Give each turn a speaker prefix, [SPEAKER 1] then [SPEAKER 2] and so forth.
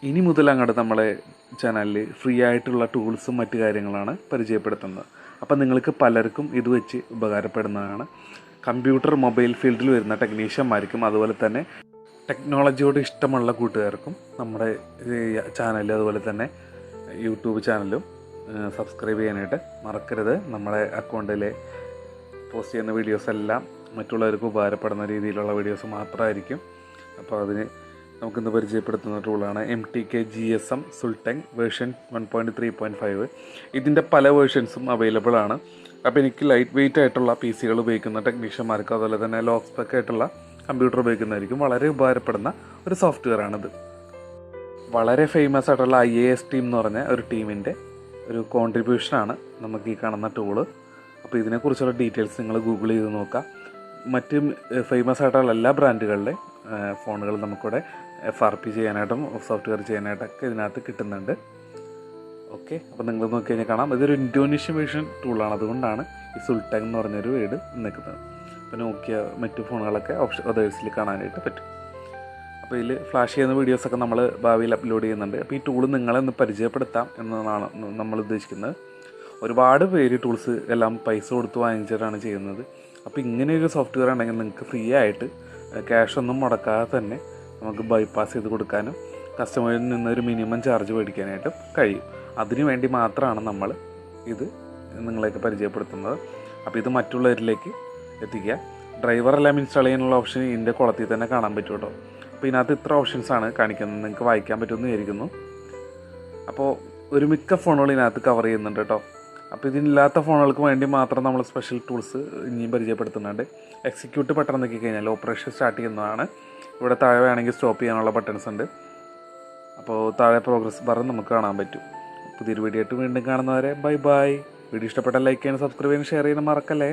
[SPEAKER 1] ഇനി മുതൽ അങ്ങോട്ട് നമ്മളെ ചാനലിൽ ഫ്രീ ആയിട്ടുള്ള ടൂൾസും മറ്റു കാര്യങ്ങളാണ് പരിചയപ്പെടുത്തുന്നത്. അപ്പം നിങ്ങൾക്ക് പലർക്കും ഇത് വെച്ച് ഉപകാരപ്പെടുന്നതാണ്. കമ്പ്യൂട്ടർ മൊബൈൽ ഫീൽഡിൽ വരുന്ന ടെക്നീഷ്യന്മാർക്കും അതുപോലെ തന്നെ ടെക്നോളജിയോട് ഇഷ്ടമുള്ള കൂട്ടുകാർക്കും നമ്മുടെ ചാനൽ അതുപോലെ തന്നെ യൂട്യൂബ് ചാനലും സബ്സ്ക്രൈബ് ചെയ്യാനായിട്ട് മറക്കരുത്. നമ്മുടെ അക്കൗണ്ടിൽ പോസ്റ്റ് ചെയ്യുന്ന വീഡിയോസ് എല്ലാം മറ്റുള്ളവർക്ക് ഉപകാരപ്പെടുന്ന രീതിയിലുള്ള വീഡിയോസ് മാത്രമായിരിക്കും. അപ്പോൾ അതിന് നമുക്കിന്ന് പരിചയപ്പെടുത്തുന്ന ടൂളാണ് MTK-GSM Sulteng വേർഷൻ 1.3.5. ഇതിൻ്റെ പല വേർഷൻസും അവൈലബിൾ ആണ്. അപ്പോൾ എനിക്ക് ലൈറ്റ് വെയിറ്റ് ആയിട്ടുള്ള PC-കൾ ഉപയോഗിക്കുന്ന ടെക്നീഷ്യന്മാർക്ക് അതുപോലെ തന്നെ ലോ സ്പെക്ക് ആയിട്ടുള്ള കമ്പ്യൂട്ടർ ഉപയോഗിക്കുന്നതായിരിക്കും വളരെ ഉപകാരപ്പെടുന്ന ഒരു സോഫ്റ്റ്വെയർ ആണിത്. വളരെ ഫേമസ് ആയിട്ടുള്ള IAS ടീം എന്ന് പറഞ്ഞ ഒരു ടീമിൻ്റെ ഒരു കോൺട്രിബ്യൂഷനാണ് നമുക്ക് ഈ കാണുന്ന ടൂള്. അപ്പോൾ ഇതിനെക്കുറിച്ചുള്ള ഡീറ്റെയിൽസ് നിങ്ങൾ ഗൂഗിൾ ചെയ്ത് നോക്കാം. മറ്റ് ഫേമസ് ആയിട്ടുള്ള എല്ലാ ബ്രാൻഡുകളുടെ ഫോണുകൾ നമുക്കിവിടെ FRP ചെയ്യാനായിട്ടും സോഫ്റ്റ്വെയർ ചെയ്യാനായിട്ടൊക്കെ ഇതിനകത്ത് കിട്ടുന്നുണ്ട്. ഓക്കെ, അപ്പോൾ നിങ്ങൾ നോക്കി കഴിഞ്ഞാൽ കാണാം. ഇതൊരു ഇന്തോനേഷ്യൻ വേർഷൻ ടൂളാണ്, അതുകൊണ്ടാണ് ഈ സുൾട്ടങ് എന്ന് പറഞ്ഞൊരു വേർഡ് നിൽക്കുന്നത്. അപ്പോൾ നോക്കിയ മറ്റു ഫോണുകളൊക്കെ അതേഴ്സിൽ കാണാനായിട്ട് പറ്റും. അപ്പോൾ ഇതിൽ ഫ്ലാഷ് ചെയ്യുന്ന വീഡിയോസൊക്കെ നമ്മൾ ഭാവിയിൽ അപ്ലോഡ് ചെയ്യുന്നുണ്ട്. അപ്പോൾ ഈ ടൂൾ നിങ്ങളെ ഒന്ന് പരിചയപ്പെടുത്താം എന്നതാണ് നമ്മൾ ഉദ്ദേശിക്കുന്നത്. ഒരുപാട് പേര് ടൂൾസ് എല്ലാം പൈസ കൊടുത്ത് വാങ്ങിച്ചിട്ടാണ് ചെയ്യുന്നത്. അപ്പോൾ ഇങ്ങനെയൊരു സോഫ്റ്റ്വെയർ ഉണ്ടെങ്കിൽ നിങ്ങൾക്ക് ഫ്രീ ആയിട്ട് ക്യാഷ് ഒന്നും മുടക്കാതെ തന്നെ നമുക്ക് ബൈപ്പാസ് ചെയ്ത് കൊടുക്കാനും കസ്റ്റമറിൽ നിന്നൊരു മിനിമം ചാർജ് മേടിക്കാനായിട്ടും കഴിയും. അതിനു വേണ്ടി മാത്രമാണ് നമ്മൾ ഇത് നിങ്ങളെയൊക്കെ പരിചയപ്പെടുത്തുന്നത്. അപ്പോൾ ഇത് മറ്റുള്ളവരിലേക്ക് എത്തിക്കുക. ഡ്രൈവറെല്ലാം ഇൻസ്റ്റാൾ ചെയ്യാനുള്ള ഓപ്ഷൻ ഇതിൻ്റെ കുളത്തിൽ തന്നെ കാണാൻ പറ്റും കേട്ടോ. അപ്പോൾ ഇതിനകത്ത് ഇത്ര ഓപ്ഷൻസാണ് കാണിക്കുന്നത്, നിങ്ങൾക്ക് വായിക്കാൻ പറ്റുമെന്ന് വിചാരിക്കുന്നു. അപ്പോൾ ഒരു മിക്ക ഫോണുകൾ ഇതിനകത്ത് കവർ ചെയ്യുന്നുണ്ട് കേട്ടോ. അപ്പോൾ ഇതിനില്ലാത്ത ഫോണുകൾക്ക് വേണ്ടി മാത്രം നമ്മൾ സ്പെഷ്യൽ ടൂൾസ് ഇനിയും പരിചയപ്പെടുത്തുന്നുണ്ട്. എക്സിക്യൂട്ട് ബട്ടൺ നോക്കി കഴിഞ്ഞാൽ ഓപ്പറേഷൻ സ്റ്റാർട്ട് ചെയ്യുന്നതാണ്. ഇവിടെ താഴെ വേണമെങ്കിൽ സ്റ്റോപ്പ് ചെയ്യാനുള്ള ബട്ടൺസ് ഉണ്ട്. അപ്പോൾ താഴെ പ്രോഗ്രസ് ബാർ നമുക്ക് കാണാൻ പറ്റും. പുതിയൊരു വീഡിയോ ആയിട്ട് വീണ്ടും കാണുന്നവരെ ബൈ ബൈ. വീഡിയോ ഇഷ്ടപ്പെട്ടാൽ ലൈക്ക് ചെയ്യാനും സബ്സ്ക്രൈബ് ചെയ്യാനും ഷെയർ ചെയ്യാനും മറക്കല്ലേ.